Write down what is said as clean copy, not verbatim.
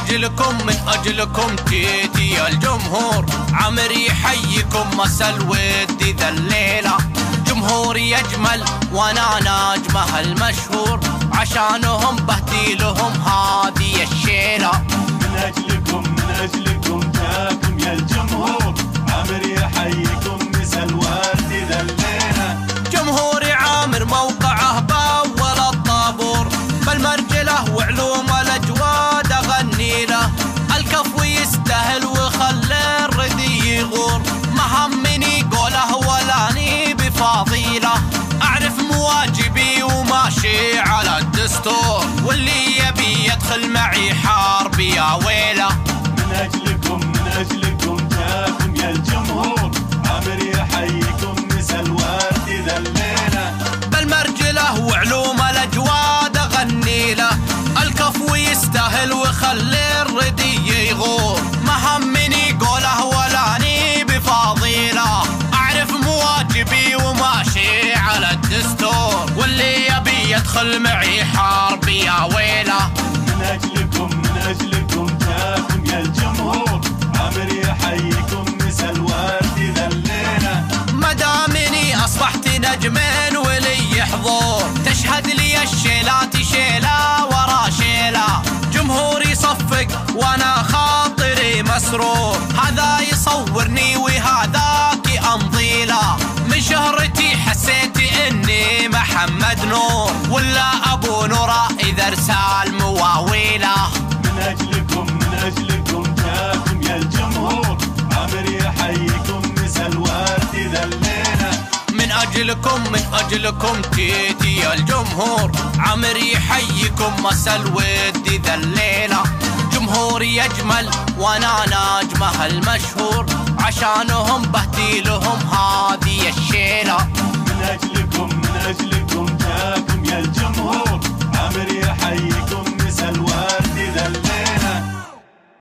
من أجلكم جيتي يا الجمهور، عمر يحييكم مسا الود ذا الليلة. جمهوري يجمل وانا ناجمه المشهور، عشانهم بهدي لهم هذه الشيلة. من أجلكم جاكم يا الجمهور، عمر يحييكم مسا الود ذا الليلة. جمهوري عامر موقعه بأول الطابور، بالمرجله وعلوم الأجواد أغني له. الكفو يستاهل وخلي الردي يغور، ما همني قوله ولاني بفضيله. أعرف مواجبي وماشي على الدستور، واللي يبي يدخل معي حرب يا ويله. من أجلكم جاكم يا الجمهور، عمر يحييكم مسا الود ذا الليلة. بالمرجله وعلوم الأجواد أغني له. الكفو يستاهل وخلي الردي يغور، ما همني قوله ولاني بفضيله. أعرف مواجبي وماشي على الدستور، واللي يبي يدخل معي حرب يا ويله. من أجلكم جاكم يا الجمهور، عمر يحييكم مسا الود ذا الليلة. مدامني أصبحت نجمين ولي حضور، تشهد لي الشيلات شيلة ورا شيلة. جمهوري صفق وانا خاطري مسرور، هذا يصورني وهذاك أمضيله. من شهرتي حسيت اني محمد نور، ولا ابو نورا اذا ارسال مواويله. من أجلكم جاكم يا الجمهور، عمر يحييكم مسا الود ذا الليلة. من أجلكم جيتي يا الجمهور، عمر يحييكم مسا الود ذا الليلة. جمهوري يجمل وانا ناجمه المشهور، عشانهم بهدي لهم هذه الشيلة. من أجلكم